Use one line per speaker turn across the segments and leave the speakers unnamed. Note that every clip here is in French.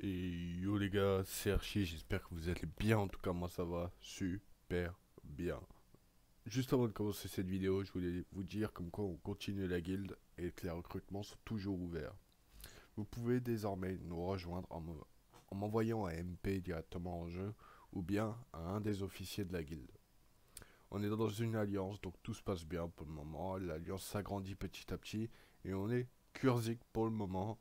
Et yo les gars, c'est Archie, j'espère que vous êtes bien, en tout cas moi ça va super bien. Juste avant de commencer cette vidéo, je voulais vous dire comme quoi on continue la guilde et que les recrutements sont toujours ouverts. Vous pouvez désormais nous rejoindre en m'envoyant un MP directement en jeu ou bien à un des officiers de la guilde. On est dans une alliance donc tout se passe bien pour le moment, l'alliance s'agrandit petit à petit et on est Kurzik pour le moment.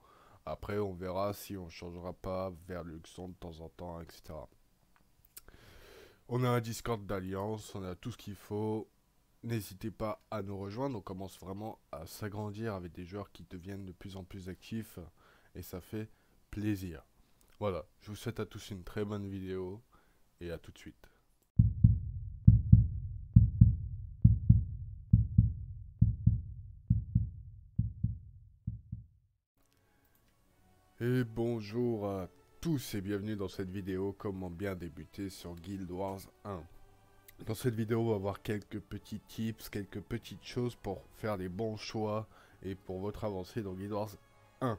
Après, on verra si on changera pas vers Luxon de temps en temps, etc. On a un Discord d'alliance, on a tout ce qu'il faut. N'hésitez pas à nous rejoindre. On commence vraiment à s'agrandir avec des joueurs qui deviennent de plus en plus actifs et ça fait plaisir. Voilà, je vous souhaite à tous une très bonne vidéo et à tout de suite. Et bonjour à tous et bienvenue dans cette vidéo comment bien débuter sur Guild Wars 1. Dans cette vidéo, on va voir quelques petits tips, quelques petites choses pour faire les bons choix et pour votre avancée dans Guild Wars 1.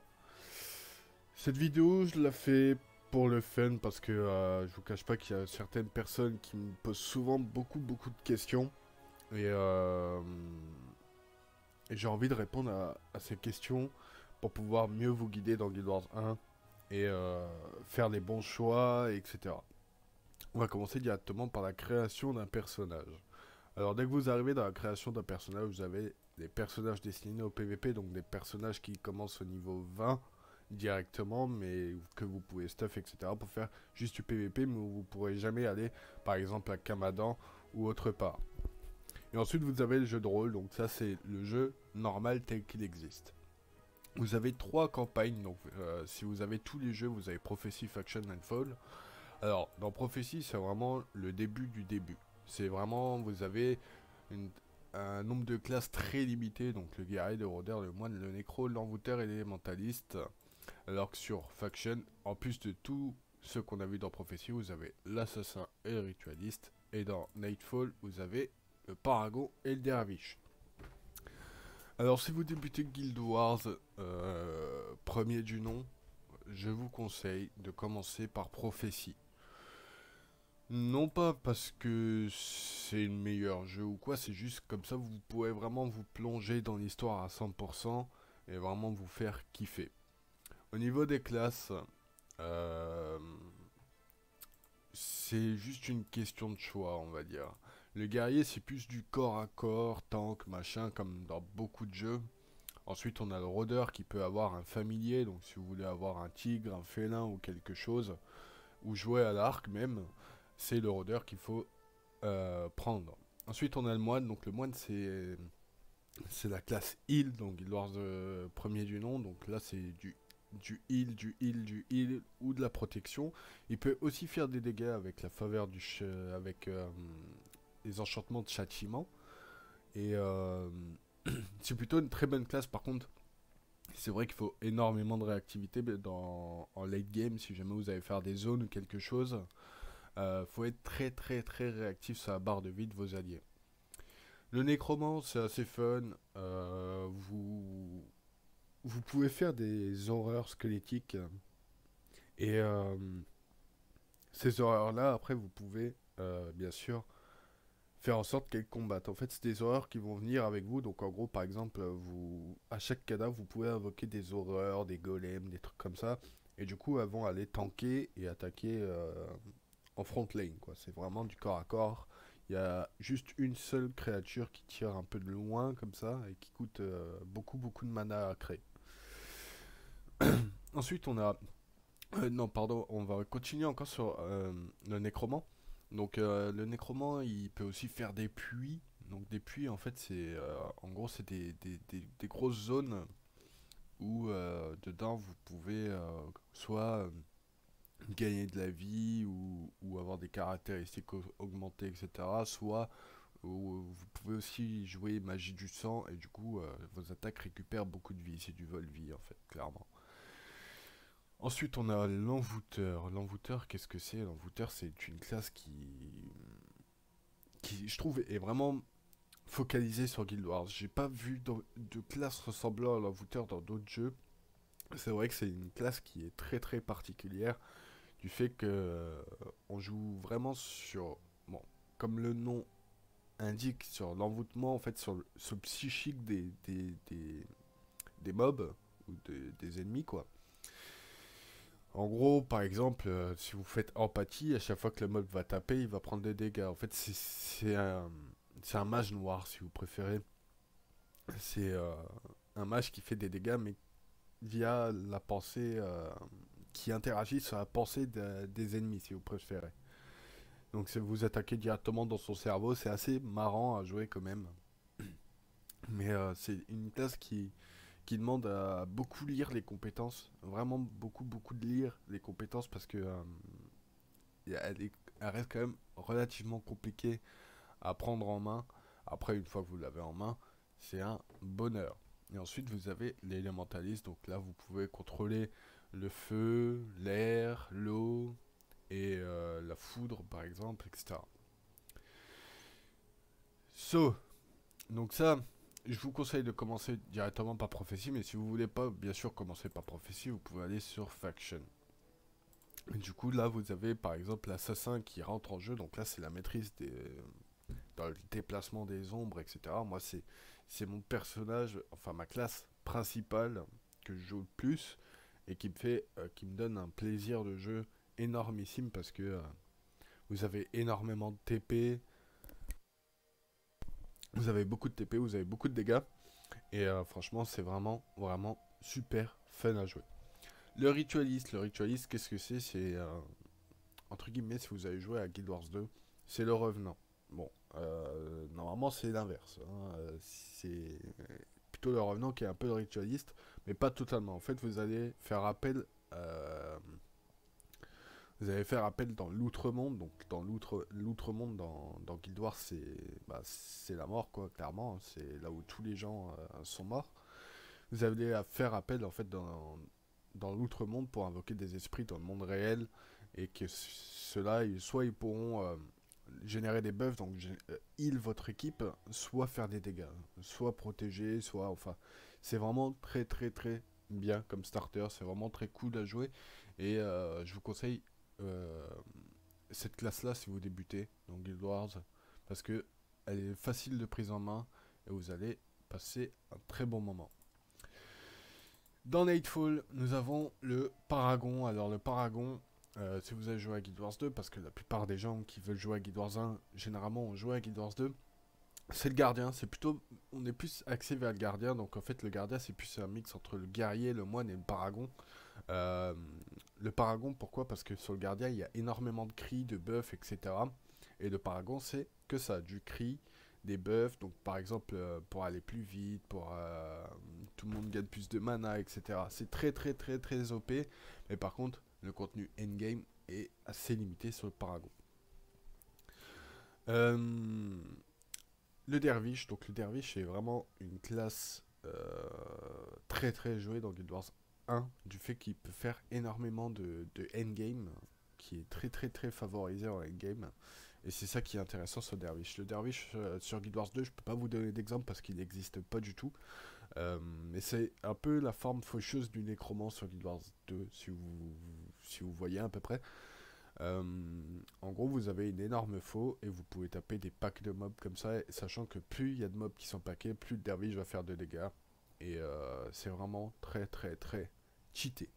Cette vidéo, je la fais pour le fun parce que je vous cache pas qu'il y a certaines personnes qui me posent souvent beaucoup de questions et, euh, et j'ai envie de répondre à ces questions pour pouvoir mieux vous guider dans Guild Wars 1 et faire les bons choix, etc. On va commencer directement par la création d'un personnage. Alors dès que vous arrivez dans la création d'un personnage, vous avez des personnages destinés au PVP, donc des personnages qui commencent au niveau 20 directement, mais que vous pouvez stuff, etc. pour faire juste du PVP, mais où vous ne pourrez jamais aller, par exemple, à Kamadan ou autre part. Et ensuite, vous avez le jeu de rôle, donc ça c'est le jeu normal tel qu'il existe. Vous avez trois campagnes, donc si vous avez tous les jeux, vous avez Prophecy, Faction and Fall. Alors, dans Prophecy, c'est vraiment le début du début. C'est vraiment, vous avez une- un nombre de classes très limité, donc le guerrier, le rôdeur, le moine, le nécro, l'envoûteur et l'élémentaliste. Alors que sur Faction, en plus de tout ce qu'on a vu dans Prophecy, vous avez l'assassin et le ritualiste. Et dans Nightfall, vous avez le paragon et le derviche. Alors si vous débutez Guild Wars premier du nom, je vous conseille de commencer par Prophecy. Non pas parce que c'est le meilleur jeu ou quoi, c'est juste comme ça vous pourrez vraiment vous plonger dans l'histoire à 100% et vraiment vous faire kiffer. Au niveau des classes, euh, c'est juste une question de choix, on va dire. Le guerrier, c'est plus du corps à corps, tank, machin, comme dans beaucoup de jeux. Ensuite, on a le rôdeur qui peut avoir un familier, donc si vous voulez avoir un tigre, un félin ou quelque chose, ou jouer à l'arc même, c'est le rôdeur qu'il faut prendre. Ensuite, on a le moine. Donc, le moine, c'est la classe heal, donc Guild Wars premier du nom. Donc là, c'est du heal ou de la protection. Il peut aussi faire des dégâts avec la faveur avec les enchantements de châtiment. Et c'est plutôt une très bonne classe. Par contre, c'est vrai qu'il faut énormément de réactivité en late game si jamais vous allez faire des zones ou quelque chose. Faut être très réactif sur la barre de vie de vos alliés. Le nécromant, c'est assez fun. Vous pouvez faire des horreurs squelettiques. Et ces horreurs-là, après, vous pouvez, bien sûr, faire en sorte qu'elles combattent. En fait, c'est des horreurs qui vont venir avec vous. Donc, en gros, par exemple, à chaque cadavre, vous pouvez invoquer des horreurs, des golems, des trucs comme ça. Et du coup, elles vont aller tanker et attaquer en front lane, quoi. C'est vraiment du corps à corps. Il y a juste une seule créature qui tire un peu de loin comme ça et qui coûte beaucoup de mana à créer. Ensuite, on a... non, pardon, on va continuer encore sur le nécromant. Donc le nécromant, il peut aussi faire des puits. Donc des puits, en fait, c'est... en gros, c'est des grosses zones où dedans, vous pouvez soit gagner de la vie ou avoir des caractéristiques augmentées, etc. Soit vous pouvez aussi jouer magie du sang et du coup vos attaques récupèrent beaucoup de vie. C'est du vol-vie en fait, clairement. Ensuite on a l'envoûteur. L'envoûteur, qu'est-ce que c'est? L'envoûteur, c'est une classe qui je trouve est vraiment focalisée sur Guild Wars. J'ai pas vu de classe ressemblant à l'envoûteur dans d'autres jeux. C'est vrai que c'est une classe qui est très très particulière du fait que on joue vraiment sur, bon, comme le nom indique, sur l'envoûtement, en fait, sur le psychique des mobs ou des ennemis, quoi. En gros, par exemple, si vous faites empathie, à chaque fois que le mob va taper, il va prendre des dégâts. En fait, c'est un mage noir, si vous préférez. C'est un mage qui fait des dégâts, mais via la pensée, qui interagit sur la pensée des ennemis, si vous préférez. Donc, si vous attaquez directement dans son cerveau, c'est assez marrant à jouer quand même. Mais c'est une classe qui demande à beaucoup lire les compétences. Vraiment beaucoup de lire les compétences parce que elle reste quand même relativement compliquée à prendre en main. Après, une fois que vous l'avez en main, c'est un bonheur. Et ensuite, vous avez l'élémentaliste. Donc là, vous pouvez contrôler le feu, l'air, l'eau et la foudre, par exemple, etc. So, donc ça, je vous conseille de commencer directement par prophétie, mais si vous voulez pas, bien sûr, commencer par prophétie, vous pouvez aller sur faction. Et du coup, là, vous avez par exemple l'assassin qui rentre en jeu. Donc là, c'est la maîtrise dans le déplacement des ombres, etc. Moi, c'est mon personnage, enfin ma classe principale que je joue le plus et qui me donne un plaisir de jeu énormissime parce que vous avez énormément de TP, vous avez beaucoup de TP, vous avez beaucoup de dégâts et franchement, c'est vraiment super fun à jouer. Le ritualiste, qu'est-ce que c'est? C'est entre guillemets, si vous avez joué à Guild Wars 2, c'est le revenant. Bon, normalement c'est l'inverse, hein. C'est plutôt le revenant qui est un peu le ritualiste, mais pas totalement. En fait, euh, vous allez faire appel dans l'outre-monde. Donc dans l'outre-monde dans Guild Wars, c'est la mort, quoi, clairement. C'est là où tous les gens sont morts. Vous allez faire appel en fait dans l'outre-monde pour invoquer des esprits dans le monde réel et que ceux-là, soit ils pourront générer des buffs, donc heal votre équipe, soit faire des dégâts, soit protéger, soit enfin, c'est vraiment très bien comme starter, c'est vraiment très cool à jouer et je vous conseille euh, cette classe-là si vous débutez dans Guild Wars parce que elle est facile de prise en main et vous allez passer un très bon moment. Dans Nightfall, nous avons le Paragon. Alors le Paragon, si vous avez joué à Guild Wars 2, parce que la plupart des gens qui veulent jouer à Guild Wars 1, généralement ont joué à Guild Wars 2, c'est le gardien. C'est plutôt, on est plus axé vers le gardien. Donc en fait, le gardien, c'est plus un mix entre le guerrier, le moine et le Paragon. Euh, le Paragon, pourquoi? Parce que sur le gardien, il y a énormément de cris, de buffs, etc. Et le Paragon, c'est que ça, du cri, des buffs. Donc par exemple, pour aller plus vite, pour tout le monde gagne plus de mana, etc. C'est très OP. Mais par contre, le contenu endgame est assez limité sur le Paragon. Euh, le Dervish, donc le Dervish est vraiment une classe très jouée dans Guild Wars 1, du fait qu'il peut faire énormément de endgame, qui est très favorisé en endgame. Et c'est ça qui est intéressant sur le Dervish. Le Dervish sur Guild Wars 2, je peux pas vous donner d'exemple parce qu'il n'existe pas du tout. Mais c'est un peu la forme faucheuse du nécromant sur Guild Wars 2, si vous voyez à peu près. Euh, En gros, vous avez une énorme faux et vous pouvez taper des packs de mobs comme ça, sachant que plus il y a de mobs qui sont packés, plus le derviche va faire de dégâts. Et c'est vraiment très cheaté.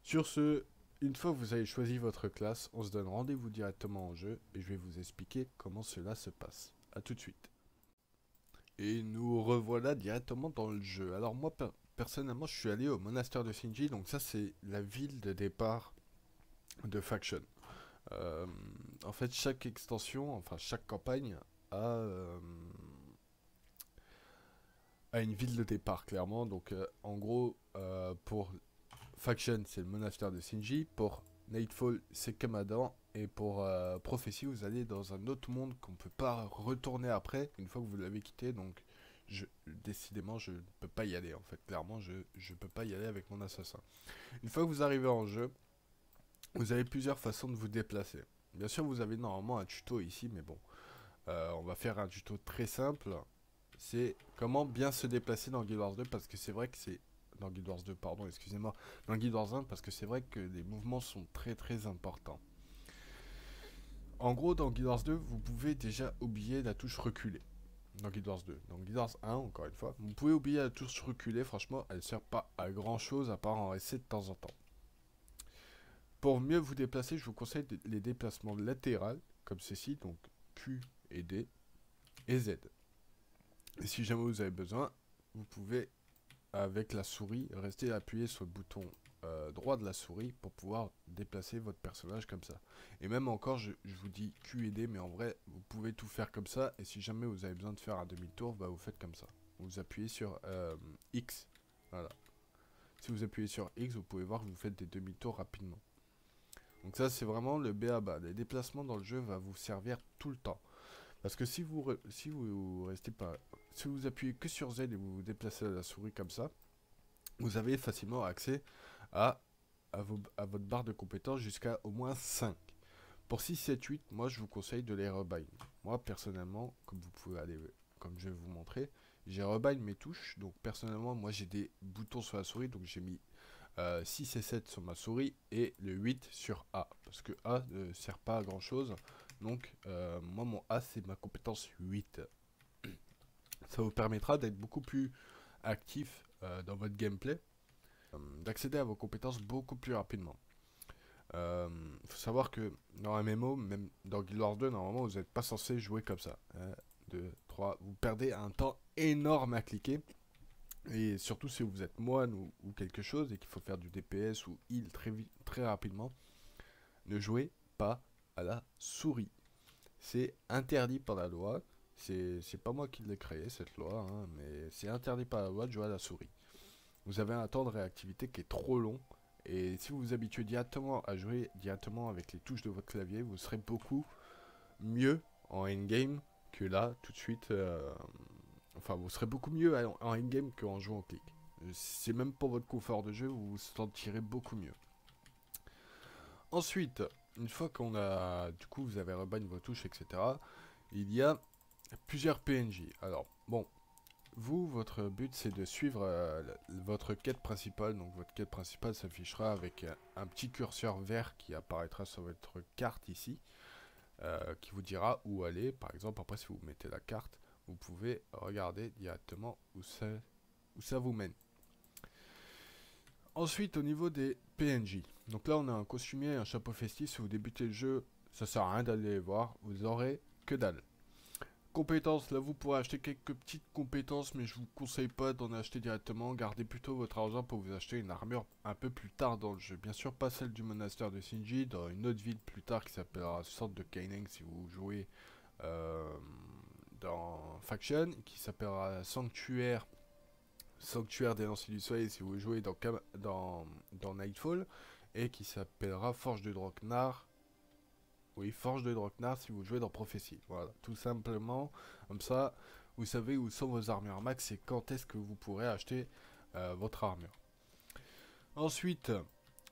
Sur ce, une fois que vous avez choisi votre classe, on se donne rendez-vous directement en jeu et je vais vous expliquer comment cela se passe. A tout de suite. Et nous revoilà directement dans le jeu. Alors moi, personnellement, je suis allé au monastère de Shinji, donc ça c'est la ville de départ de Faction. Euh, En fait, chaque extension, enfin chaque campagne a une ville de départ, clairement. Donc, en gros, pour Faction, c'est le monastère de Shinji. Pour Nightfall, c'est Kamadan. Et pour Prophétie, vous allez dans un autre monde qu'on ne peut pas retourner après, une fois que vous l'avez quitté. Donc, décidément, je ne peux pas y aller, en fait. Clairement, je ne peux pas y aller avec mon assassin. Une fois que vous arrivez en jeu, vous avez plusieurs façons de vous déplacer. Bien sûr, vous avez normalement un tuto ici, mais bon, on va faire un tuto très simple. C'est comment bien se déplacer dans Guild Wars 2 parce que c'est vrai que c'est dans Guild Wars 2, pardon, excusez-moi, dans Guild Wars 1, parce que c'est vrai que les mouvements sont très importants. En gros, dans Guild Wars 2, vous pouvez déjà oublier la touche reculer. Dans Guild Wars 2. Dans Guild Wars 1, encore une fois, vous pouvez oublier la touche reculer, franchement, elle ne sert pas à grand chose à part en rester de temps en temps. Pour mieux vous déplacer, je vous conseille les déplacements latéraux, comme ceci, donc Q et D, et Z. Et si jamais vous avez besoin, vous pouvez, avec la souris, rester appuyé sur le bouton droit de la souris pour pouvoir déplacer votre personnage comme ça. Et même encore, je vous dis Q et D, mais en vrai, vous pouvez tout faire comme ça. Et si jamais vous avez besoin de faire un demi-tour, bah, vous faites comme ça. Vous appuyez sur X. Voilà. Si vous appuyez sur X, vous pouvez voir que vous faites des demi-tours rapidement. Donc ça, c'est vraiment le b.a.-ba. Les déplacements dans le jeu vont vous servir tout le temps. Parce que si vous restez pas, si vous appuyez que sur Z et vous vous déplacez la souris comme ça, vous avez facilement accès à votre barre de compétences jusqu'à au moins 5. Pour 6, 7, 8, moi je vous conseille de les rebind. Moi personnellement, comme vous pouvez aller, comme je vais vous montrer, j'ai rebind mes touches. Donc personnellement, moi j'ai des boutons sur la souris, donc j'ai mis 6 et 7 sur ma souris et le 8 sur A. Parce que A ne sert pas à grand chose. Donc moi mon A c'est ma compétence 8. Ça vous permettra d'être beaucoup plus actif dans votre gameplay, d'accéder à vos compétences beaucoup plus rapidement. Faut savoir que dans un MMO, même dans Guild Wars 2, normalement vous n'êtes pas censé jouer comme ça. 1, 2, 3, vous perdez un temps énorme à cliquer. Et surtout si vous êtes moine ou quelque chose et qu'il faut faire du DPS ou heal très rapidement, ne jouez pas à la souris. C'est interdit par la loi. C'est pas moi qui l'ai créé cette loi, hein, mais c'est interdit par la loi de jouer à la souris. Vous avez un temps de réactivité qui est trop long. Et si vous vous habituez directement à jouer directement avec les touches de votre clavier, vous serez beaucoup mieux en endgame que là, tout de suite. Enfin, vous serez beaucoup mieux en endgame qu'en jouant au clic. C'est même pour votre confort de jeu, vous vous sentirez beaucoup mieux. Ensuite, une fois qu'on a, du coup, vous avez rebind vos touches, etc., il y a plusieurs PNJ. Alors, bon, vous, votre but, c'est de suivre votre quête principale. Donc, votre quête principale s'affichera avec un petit curseur vert qui apparaîtra sur votre carte ici, qui vous dira où aller. Par exemple, après, si vous mettez la carte, vous pouvez regarder directement où ça vous mène. Ensuite, au niveau des PNJ. Donc là, on a un costumier et un chapeau festif. Si vous débutez le jeu, ça sert à rien d'aller les voir. Vous aurez que dalle. Compétences, là vous pourrez acheter quelques petites compétences, mais je vous conseille pas d'en acheter directement. Gardez plutôt votre argent pour vous acheter une armure un peu plus tard dans le jeu. Bien sûr, pas celle du monastère de Shinji, dans une autre ville plus tard qui s'appellera Sorte de Kaineng si vous jouez dans Faction, qui s'appellera Sanctuaire des Lanciers du Soleil si vous jouez dans Nightfall, et qui s'appellera Forge de Draknar. Oui, Forge de Draknar si vous jouez dans Prophétie. Voilà, tout simplement. Comme ça, vous savez où sont vos armures max et quand est-ce que vous pourrez acheter votre armure. Ensuite,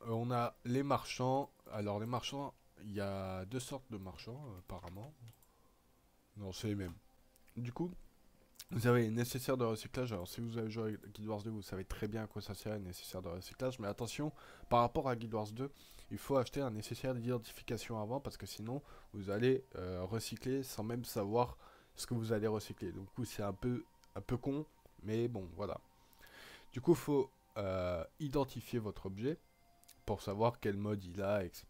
on a les marchands. Alors, les marchands, il y a deux sortes de marchands, apparemment. Non, c'est les mêmes. Du coup, vous avez les nécessaires de recyclage. Alors, si vous avez joué à Guild Wars 2, vous savez très bien à quoi ça sert, les nécessaires de recyclage. Mais attention, par rapport à Guild Wars 2, il faut acheter un nécessaire d'identification avant, parce que sinon, vous allez recycler sans même savoir ce que vous allez recycler. Donc, c'est un peu con, mais bon, voilà. Du coup, il faut identifier votre objet pour savoir quel mode il a, etc.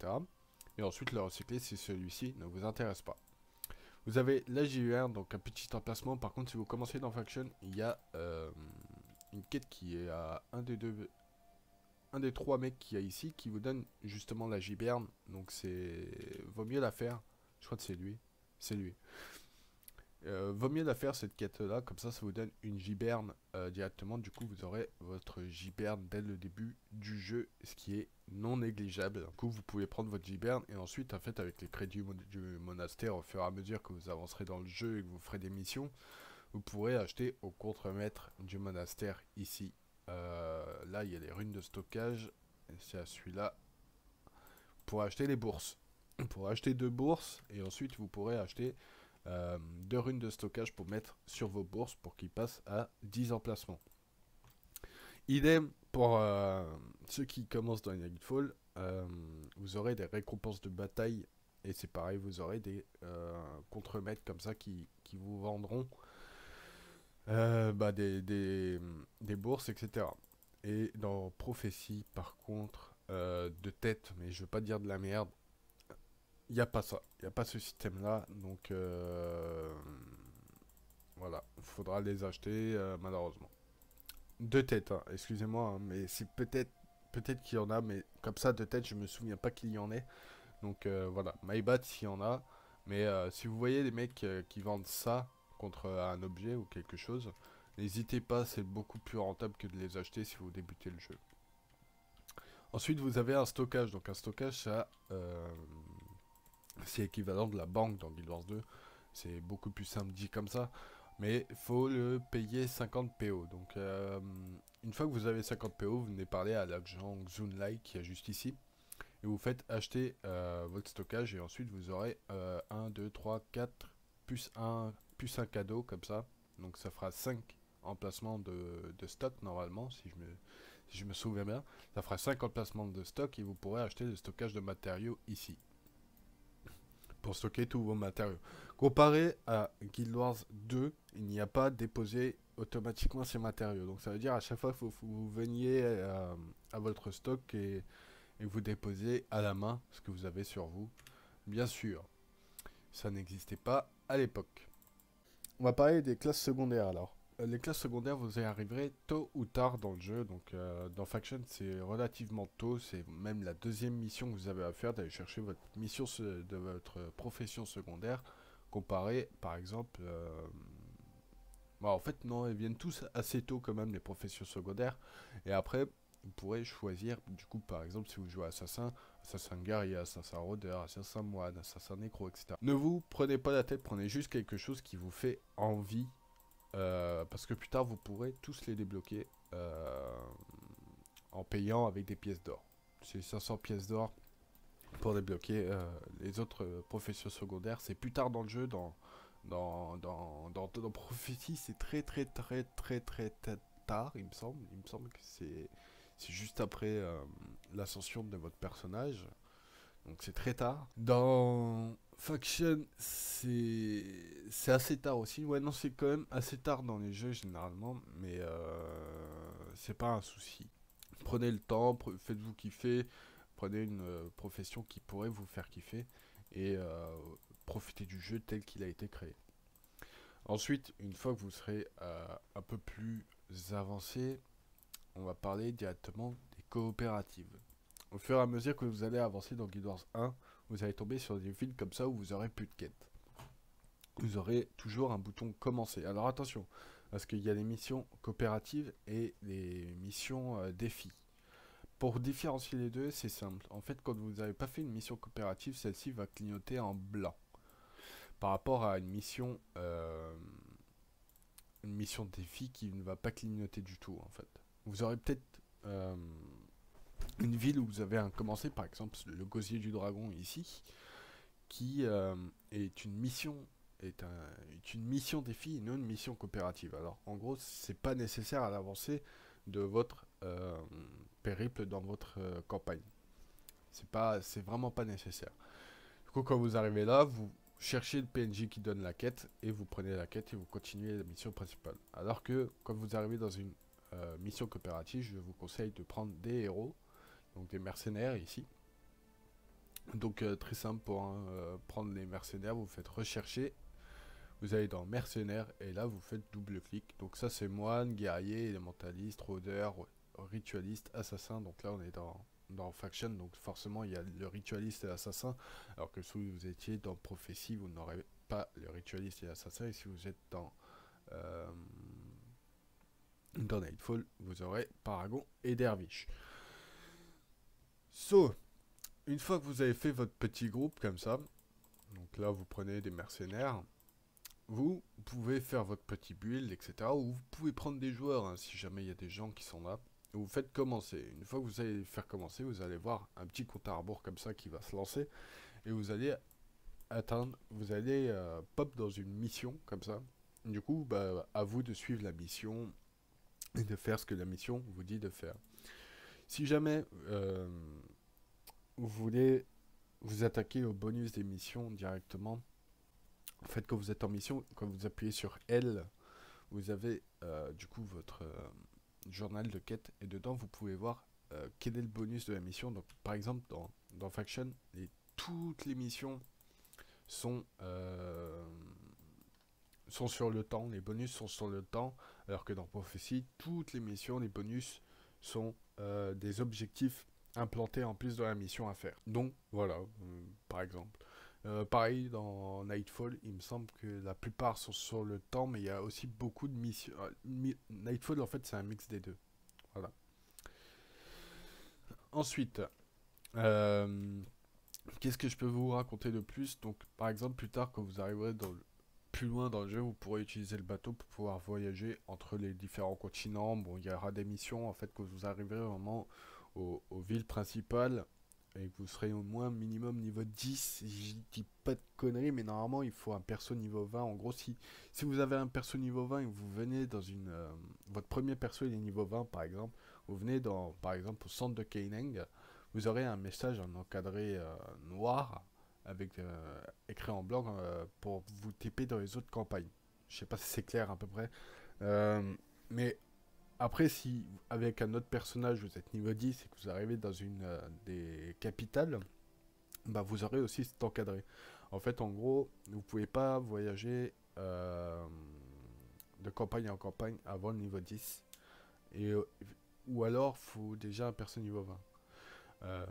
Et ensuite, le recycler si celui-ci ne vous intéresse pas. Vous avez la JUR, donc un petit emplacement. Par contre, si vous commencez dans Faction, il y a une quête qui est à un des trois mecs qu'il y a ici, qui vous donne justement la Giberne. Donc vaut mieux la faire. Je crois que c'est lui. C'est lui. Vaut mieux la faire cette quête là, comme ça vous donne une Giberne directement. Du coup vous aurez votre Giberne dès le début du jeu, ce qui est non négligeable. Du coup vous pouvez prendre votre Giberne et ensuite en fait avec les crédits du monastère, au fur et à mesure que vous avancerez dans le jeu et que vous ferez des missions, vous pourrez acheter au contremaître du monastère ici. Là il y a les runes de stockage, c'est à celui-là. Pour acheter les bourses. Pour acheter 2 bourses et ensuite vous pourrez acheter 2 runes de stockage pour mettre sur vos bourses pour qu'ils passent à 10 emplacements. Idem pour ceux qui commencent dans Nightfall, vous aurez des récompenses de bataille. Et c'est pareil, vous aurez des contremaîtres comme ça qui vous vendront des bourses, etc. Et dans Prophétie, par contre, de tête, mais je veux pas dire de la merde, il n'y a pas ça. Il n'y a pas ce système-là. Donc, voilà. Il faudra les acheter, malheureusement. De tête, hein, excusez-moi, hein, mais c'est peut-être qu'il y en a, mais comme ça, de tête, je me souviens pas qu'il y en ait. Donc, voilà. My bad s'il y en a. Mais si vous voyez des mecs qui vendent ça contre un objet ou quelque chose, n'hésitez pas, c'est beaucoup plus rentable que de les acheter si vous débutez le jeu. Ensuite, vous avez un stockage. Donc, un stockage, ça, c'est équivalent de la banque dans Guild Wars 2. C'est beaucoup plus simple dit comme ça. Mais il faut le payer 50 PO. Donc, une fois que vous avez 50 PO, vous venez parler à l'agent Xunlai qui est juste ici. Et vous faites acheter votre stockage. Et ensuite, vous aurez 1, 2, 3, 4, plus un cadeau comme ça. Donc, ça fera 5 emplacements de stock normalement, si je me souviens bien. Ça fera 5 emplacements de stock et vous pourrez acheter le stockage de matériaux ici. Pour stocker tous vos matériaux. Comparé à Guild Wars 2, il n'y a pas déposé automatiquement ces matériaux. Donc ça veut dire à chaque fois qu'il faut que vous veniez à votre stock et vous déposez à la main ce que vous avez sur vous. Bien sûr, ça n'existait pas à l'époque. On va parler des classes secondaires alors. Les classes secondaires, vous y arriverez tôt ou tard dans le jeu. Donc dans Faction, c'est relativement tôt. C'est même la deuxième mission que vous avez à faire, d'aller chercher votre mission de votre profession secondaire. Comparé, par exemple... Bon, en fait, non, elles viennent tous assez tôt quand même, les professions secondaires. Et après, vous pourrez choisir, du coup, par exemple, si vous jouez assassin, assassin guerrier, assassin rôdeur, assassin moine, assassin nécro, etc. Ne vous prenez pas la tête, prenez juste quelque chose qui vous fait envie. Parce que plus tard, vous pourrez tous les débloquer en payant avec des pièces d'or. C'est 500 pièces d'or pour débloquer les autres professions secondaires. C'est plus tard dans le jeu, dans Prophétie, c'est très tard, il me semble. Il me semble que c'est juste après l'ascension de votre personnage. Donc c'est très tard. Dans Faction, c'est assez tard aussi. Ouais, non, c'est quand même assez tard dans les jeux généralement, mais c'est pas un souci. Prenez le temps, faites-vous kiffer, prenez une profession qui pourrait vous faire kiffer et profitez du jeu tel qu'il a été créé. Ensuite, une fois que vous serez un peu plus avancé, on va parler directement des coopératives. Au fur et à mesure que vous allez avancer dans Guild Wars 1, vous allez tomber sur des villes comme ça où vous aurez plus de quêtes. Vous aurez toujours un bouton commencer. Alors attention, parce qu'il y a les missions coopératives et les missions défis. Pour différencier les deux, c'est simple. En fait, quand vous n'avez pas fait une mission coopérative, celle-ci va clignoter en blanc. Par rapport à une mission défi qui ne va pas clignoter du tout, en fait. Vous aurez peut-être une ville où vous avez un commencé, par exemple le gosier du dragon ici, qui est une mission défi et non une mission coopérative. Alors en gros, c'est pas nécessaire à l'avancée de votre périple dans votre campagne. C'est vraiment pas nécessaire. Du coup, quand vous arrivez là, vous cherchez le PNJ qui donne la quête et vous prenez la quête et vous continuez la mission principale. Alors que quand vous arrivez dans une mission coopérative, je vous conseille de prendre des héros, donc des mercenaires ici. Donc très simple pour prendre les mercenaires, vous faites rechercher, vous allez dans mercenaires et là vous faites double clic. Donc ça c'est moine, guerrier, élémentaliste, rôdeur, ritualiste, assassin. Donc là on est dans Faction, donc forcément il y a le ritualiste et l'assassin, alors que si vous étiez dans Prophétie, vous n'aurez pas le ritualiste et l'assassin, et si vous êtes dans Nightfall, vous aurez Paragon et Dervish. Une fois que vous avez fait votre petit groupe comme ça, donc là vous prenez des mercenaires, vous pouvez faire votre petit build, etc. Ou vous pouvez prendre des joueurs, hein, si jamais il y a des gens qui sont là. Et vous faites commencer. Une fois que vous allez faire commencer, vous allez voir un petit compte à rebours comme ça qui va se lancer. Et vous allez pop dans une mission comme ça. Du coup, à vous de suivre la mission et de faire ce que la mission vous dit de faire. Si jamais vous voulez vous attaquer au bonus des missions directement, en fait, quand vous êtes en mission, quand vous appuyez sur L, vous avez du coup votre journal de quête et dedans vous pouvez voir quel est le bonus de la mission. Donc par exemple dans Faction, toutes les missions sont, sont sur le temps, les bonus sont sur le temps, alors que dans Prophecy, toutes les missions, les bonus sont des objectifs implantés en plus de la mission à faire. Donc voilà, par exemple. Pareil dans Nightfall, il me semble que la plupart sont sur le temps, mais il y a aussi beaucoup de missions. Nightfall en fait c'est un mix des deux. Voilà. Ensuite, qu'est-ce que je peux vous raconter de plus? Donc par exemple plus tard quand vous arriverez plus loin dans le jeu, vous pourrez utiliser le bateau pour pouvoir voyager entre les différents continents. Bon, il y aura des missions en fait que vous arriverez vraiment aux villes principales et que vous serez au moins minimum niveau 10. Je dis pas de conneries, mais normalement il faut un perso niveau 20. En gros, si vous avez un perso niveau 20 et que vous venez dans une... votre premier perso il est niveau 20 par exemple, vous venez par exemple au centre de Kaineng, vous aurez un message en encadré noir avec écrit en blanc pour vous TP dans les autres campagnes. Je sais pas si c'est clair à peu près. Mais après, si avec un autre personnage vous êtes niveau 10 et que vous arrivez dans une des capitales, bah vous aurez aussi cet encadré. En fait, en gros, vous pouvez pas voyager de campagne en campagne avant le niveau 10. Et, ou alors, faut déjà un perso niveau 20.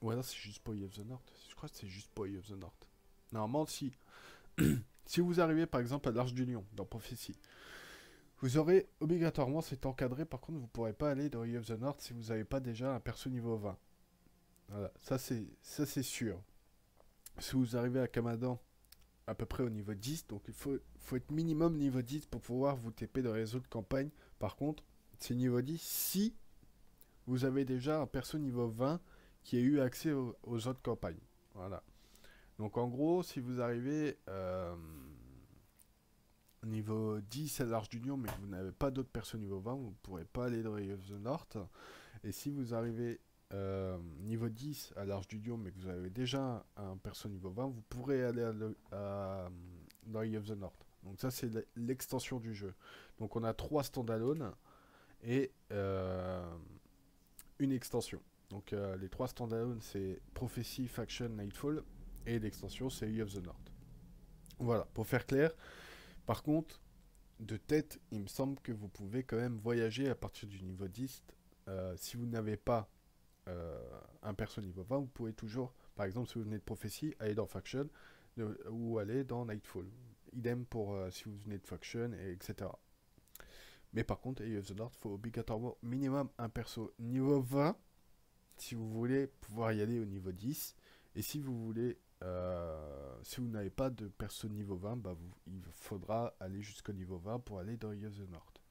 Ou alors c'est juste pour Eye of the North. Je crois que c'est juste pour Eye of the North. Normalement, si vous arrivez par exemple à l'Arche du Lion dans Prophecy, vous aurez obligatoirement cet encadré. Par contre, vous ne pourrez pas aller dans Eye of the North si vous n'avez pas déjà un perso niveau 20. Voilà, ça c'est sûr. Si vous arrivez à Kamadan à peu près au niveau 10, donc il faut être minimum niveau 10 pour pouvoir vous TP dans les autres campagnes. Par contre, c'est niveau 10 si vous avez déjà un perso niveau 20 qui a eu accès aux autres campagnes. Voilà. Donc en gros, si vous arrivez niveau 10 à l'Arche d'Union, mais que vous n'avez pas d'autres persos niveau 20, vous ne pourrez pas aller dans Eye of the North. Et si vous arrivez niveau 10 à l'Arche d'Union, mais que vous avez déjà un perso niveau 20, vous pourrez aller dans Eye of the North. Donc ça, c'est l'extension du jeu. Donc on a 3 standalone et une extension. Donc les 3 standalone, c'est Prophecy, Faction, Nightfall. Et l'extension, c'est Eye of the North. Voilà, pour faire clair. Par contre, de tête, il me semble que vous pouvez quand même voyager à partir du niveau 10. Si vous n'avez pas un perso niveau 20, vous pouvez toujours, par exemple, si vous venez de Prophecy, aller dans Faction ou aller dans Nightfall. Idem pour si vous venez de Faction, etc. Mais par contre, Eye of the North, il faut obligatoirement minimum un perso niveau 20 si vous voulez pouvoir y aller au niveau 10. Et si vous voulez, si vous n'avez pas de perso niveau 20, bah il faudra aller jusqu'au niveau 20 pour aller dans Eye of the North.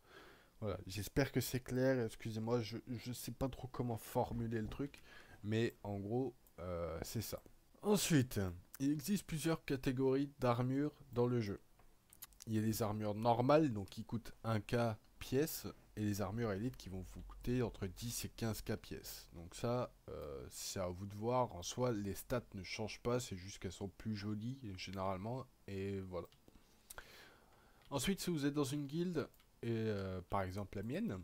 Voilà, j'espère que c'est clair. Excusez-moi, je sais pas trop comment formuler le truc, mais en gros, c'est ça. Ensuite, il existe plusieurs catégories d'armures dans le jeu. Il y a les armures normales, donc qui coûtent 1K pièce, et les armures élites qui vont vous coûter entre 10 et 15K pièces. Donc ça, c'est à vous de voir. En soi, les stats ne changent pas, c'est juste qu'elles sont plus jolies, généralement, et voilà. Ensuite, si vous êtes dans une guilde, et par exemple la mienne,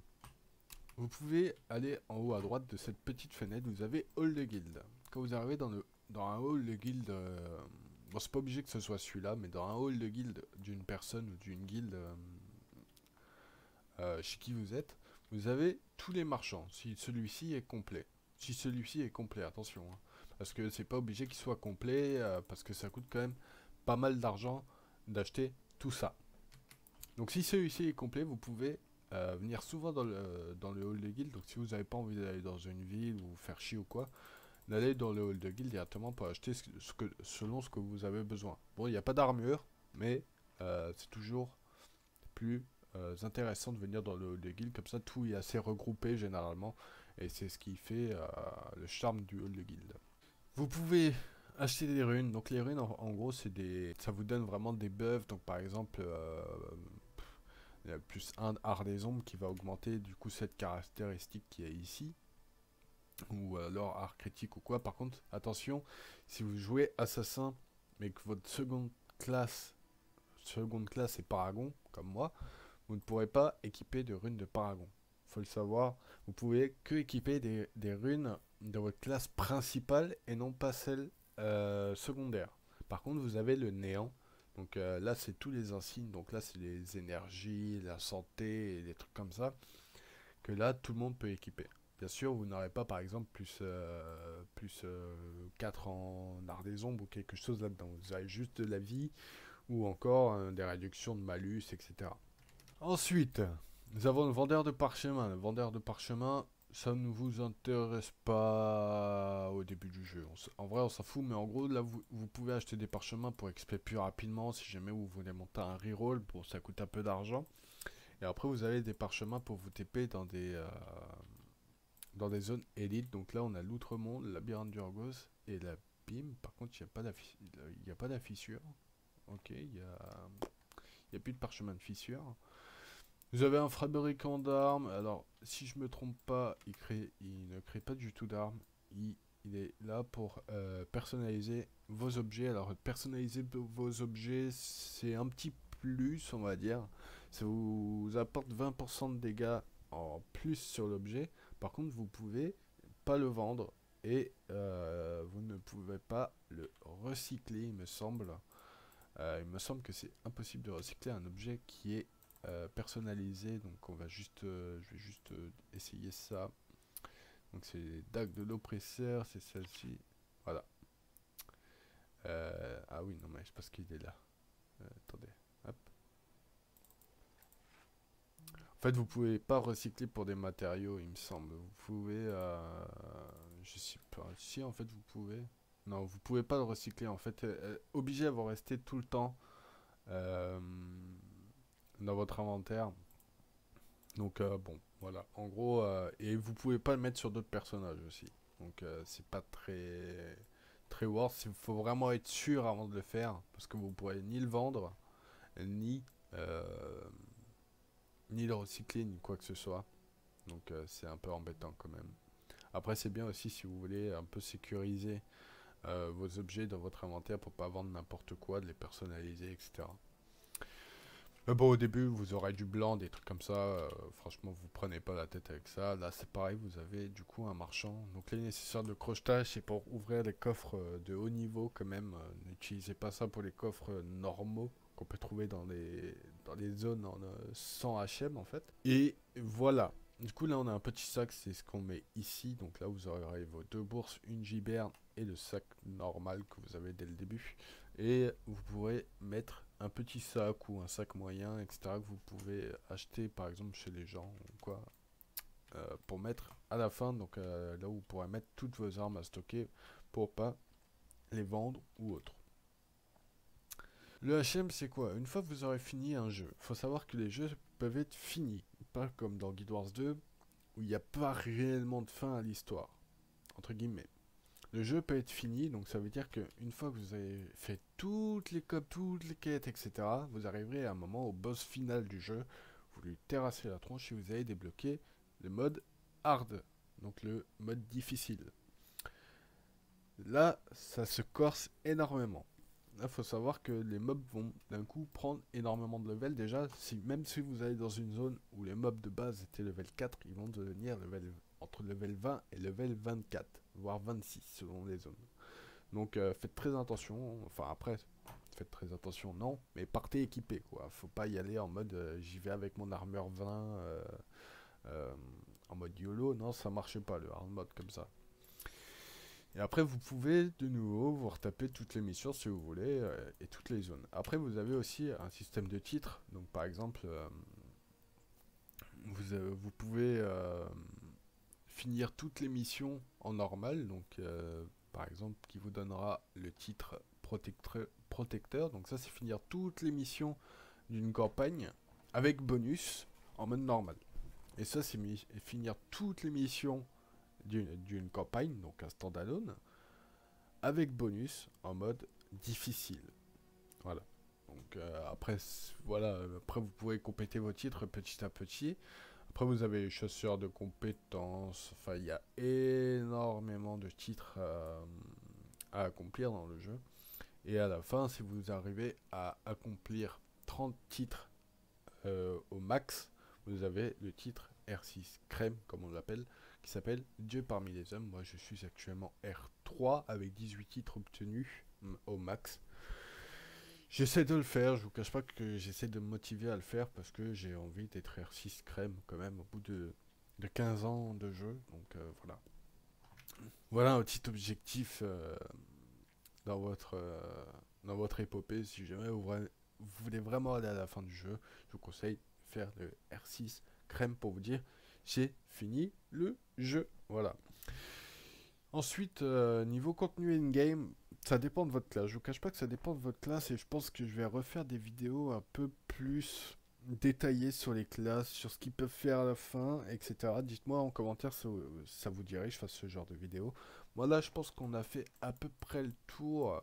vous pouvez aller en haut à droite de cette petite fenêtre, vous avez Hall de Guild. Quand vous arrivez dans un hall de guild, bon c'est pas obligé que ce soit celui-là, mais dans un hall de guild d'une personne ou d'une guilde chez qui vous êtes, vous avez tous les marchands, si celui-ci est complet. Si celui-ci est complet, attention, hein, parce que c'est pas obligé qu'il soit complet, parce que ça coûte quand même pas mal d'argent d'acheter tout ça. Donc si celui-ci est complet, vous pouvez venir souvent dans le hall de guild. Donc si vous n'avez pas envie d'aller dans une ville ou vous faire chier ou quoi, d'aller dans le hall de guild directement pour acheter selon ce que vous avez besoin. Bon, il n'y a pas d'armure, mais c'est toujours plus intéressant de venir dans le hall de guild. Comme ça, tout est assez regroupé généralement. Et c'est ce qui fait le charme du hall de guild. Vous pouvez acheter des runes. Donc les runes, en gros, ça vous donne vraiment des buffs. Donc par exemple... il y a plus 1 art des ombres qui va augmenter du coup cette caractéristique qui est ici. ou alors art critique ou quoi. Par contre, attention, si vous jouez assassin, mais que votre seconde classe est paragon, comme moi, vous ne pourrez pas équiper de runes de paragon. Faut le savoir, vous pouvez que équiper des runes de votre classe principale et non pas celle secondaire. Par contre, vous avez le néant. Donc là, c'est tous les insignes. Donc là, c'est les énergies, la santé et des trucs comme ça. Que là, tout le monde peut équiper. Bien sûr, vous n'aurez pas, par exemple, plus 4 en art des ombres ou quelque chose là-dedans. Vous avez juste de la vie ou encore des réductions de malus, etc. Ensuite, nous avons le vendeur de parchemin. Le vendeur de parchemin, ça ne vous intéresse pas au début du jeu. En vrai, on s'en fout, mais en gros, là, vous pouvez acheter des parchemins pour XP plus rapidement si jamais vous voulez monter un reroll. Bon, ça coûte un peu d'argent. Et après, vous avez des parchemins pour vous TP dans des zones élites. Donc là, on a l'Outre-Monde, le labyrinthe d'Urgos et la BIM. Par contre, il n'y a pas de fissure. Ok, il y a plus de parchemin de fissure. Vous avez un fabricant d'armes. Alors, si je me trompe pas, il ne crée pas du tout d'armes. Il est là pour personnaliser vos objets. Alors, personnaliser vos objets, c'est un petit plus, on va dire. Ça vous apporte 20% de dégâts en plus sur l'objet. Par contre, vous pouvez pas le vendre et vous ne pouvez pas le recycler, il me semble. Il me semble que c'est impossible de recycler un objet qui est personnalisé. Donc je vais juste essayer ça. Donc c'est les dagues de l'oppresseur, c'est celle-ci. Voilà. Ah oui, non mais je pense qu'il est là. Attendez. Hop. En fait, vous pouvez pas recycler pour des matériaux, il me semble. Vous pouvez, je sais pas. Si en fait vous pouvez. Non, vous pouvez pas le recycler. En fait, obligé à vous rester tout le temps euh, dans votre inventaire. Donc bon, voilà. En gros, et vous pouvez pas le mettre sur d'autres personnages aussi. Donc c'est pas très worth. Il faut vraiment être sûr avant de le faire parce que vous pourrez ni le vendre, ni euh, ni le recycler, ni quoi que ce soit. Donc c'est un peu embêtant quand même. Après c'est bien aussi si vous voulez un peu sécuriser vos objets dans votre inventaire pour pas vendre n'importe quoi, de les personnaliser, etc. Mais bon, au début, vous aurez du blanc, des trucs comme ça. Franchement, vous prenez pas la tête avec ça. Là, c'est pareil, vous avez du coup un marchand. Donc, les nécessaires de crochetage, c'est pour ouvrir les coffres de haut niveau quand même. N'utilisez pas ça pour les coffres normaux qu'on peut trouver dans les zones sans HM en fait. Et voilà. Du coup, là, on a un petit sac, c'est ce qu'on met ici. Donc là, vous aurez vos deux bourses, une giberne et le sac normal que vous avez dès le début. Et vous pourrez mettre un petit sac ou un sac moyen, etc. que vous pouvez acheter par exemple chez les gens ou quoi, pour mettre à la fin, donc là où vous pourrez mettre toutes vos armes à stocker pour pas les vendre ou autre. Le HM c'est quoi? Une fois que vous aurez fini un jeu, faut savoir que les jeux peuvent être finis, pas comme dans Guild Wars 2 où il n'y a pas réellement de fin à l'histoire, entre guillemets. Le jeu peut être fini, donc ça veut dire qu'une fois que vous avez fait toutes les copes, toutes les quêtes, etc., vous arriverez à un moment au boss final du jeu, vous lui terrassez la tronche et vous allez débloquer le mode hard, donc le mode difficile. Là, ça se corse énormément. Là, il faut savoir que les mobs vont d'un coup prendre énormément de level. Déjà, même si vous allez dans une zone où les mobs de base étaient level 4, ils vont devenir entre level 20 et level 24, voire 26 selon les zones. Donc faites très attention. Enfin après, faites très attention, non, mais partez équipé quoi. Faut pas y aller en mode j'y vais avec mon armure 20 euh, en mode YOLO. Non, ça marchait pas le hard mode comme ça. Et après, vous pouvez de nouveau vous retaper toutes les missions si vous voulez et toutes les zones. Après, vous avez aussi un système de titres. Donc, par exemple, vous pouvez finir toutes les missions en normal. Donc, par exemple, qui vous donnera le titre protecteur. Donc, ça, c'est finir toutes les missions d'une campagne avec bonus en mode normal. Et ça, c'est finir toutes les missions d'une campagne, donc un standalone, avec bonus en mode difficile. Voilà. Donc après, voilà, après vous pouvez compléter vos titres petit à petit. Après, vous avez les chasseurs de compétences. Enfin, il y a énormément de titres à accomplir dans le jeu. Et à la fin, si vous arrivez à accomplir 30 titres au max, vous avez le titre R6 crème, comme on l'appelle, qui s'appelle Dieu parmi les hommes. Moi, je suis actuellement R3 avec 18 titres obtenus au max. J'essaie de le faire, je vous cache pas que j'essaie de me motiver à le faire parce que j'ai envie d'être R6 crème quand même au bout de 15 ans de jeu. Donc voilà. Voilà un petit objectif dans votre épopée. Si jamais vous voulez vraiment aller à la fin du jeu, je vous conseille de faire le R6 crème pour vous dire j'ai fini le jeu. Voilà. Ensuite, niveau contenu in-game, ça dépend de votre classe. Je vous cache pas que ça dépend de votre classe et je pense que je vais refaire des vidéos un peu plus détaillées sur les classes, sur ce qu'ils peuvent faire à la fin, etc. Dites-moi en commentaire si ça vous dirait que je fasse ce genre de vidéo. Moi là, je pense qu'on a fait à peu près le tour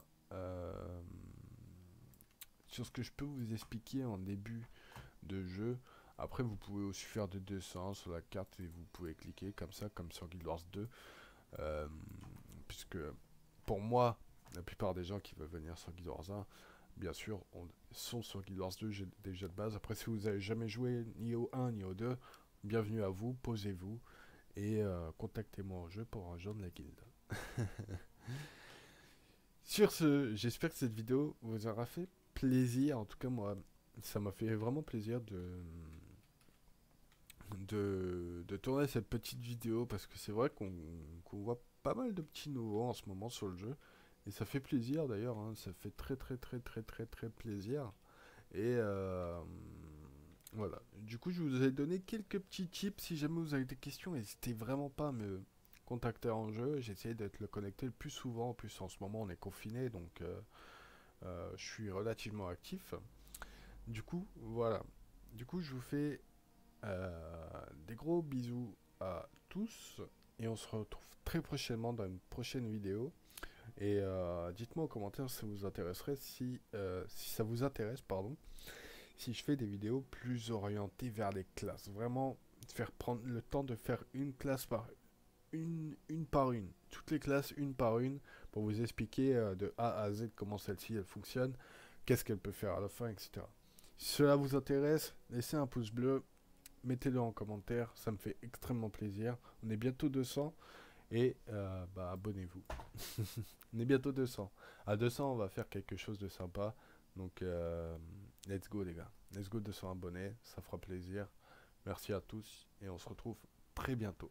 sur ce que je peux vous expliquer en début de jeu. Après, vous pouvez aussi faire des dessins sur la carte et vous pouvez cliquer comme ça, comme sur Guild Wars 2. Euh, puisque pour moi, la plupart des gens qui veulent venir sur Guild Wars 1, bien sûr, sont sur Guild Wars 2 déjà de base. Après, si vous n'avez jamais joué ni au 1 ni au 2, bienvenue à vous, posez-vous et contactez-moi au jeu pour rejoindre la guilde. Sur ce, j'espère que cette vidéo vous aura fait plaisir. En tout cas, moi, ça m'a fait vraiment plaisir de tourner cette petite vidéo parce que c'est vrai qu'on voit pas mal de petits nouveaux en ce moment sur le jeu et ça fait plaisir d'ailleurs, hein, ça fait très plaisir et voilà. Du coup, je vous ai donné quelques petits tips. Si jamais vous avez des questions, n'hésitez vraiment pas à me contacter en jeu. J'essaie d'être le connecté le plus souvent. En plus, en ce moment, on est confiné, donc je suis relativement actif. Du coup, voilà. Du coup, je vous fais des gros bisous à tous et on se retrouve très prochainement dans une prochaine vidéo. Et dites-moi en commentaire si ça vous intéresserait, si ça vous intéresse, pardon, si je fais des vidéos plus orientées vers les classes. Vraiment, faire prendre le temps de faire une classe par une par une. Toutes les classes une par une pour vous expliquer de A à Z comment celle-ci elle fonctionne, qu'est-ce qu'elle peut faire à la fin, etc. Si cela vous intéresse, laissez un pouce bleu. Mettez-le en commentaire, ça me fait extrêmement plaisir. On est bientôt 200 et bah, abonnez-vous. On est bientôt 200. À 200, on va faire quelque chose de sympa. Donc, let's go les gars. Let's go 200 abonnés, ça fera plaisir. Merci à tous et on se retrouve très bientôt.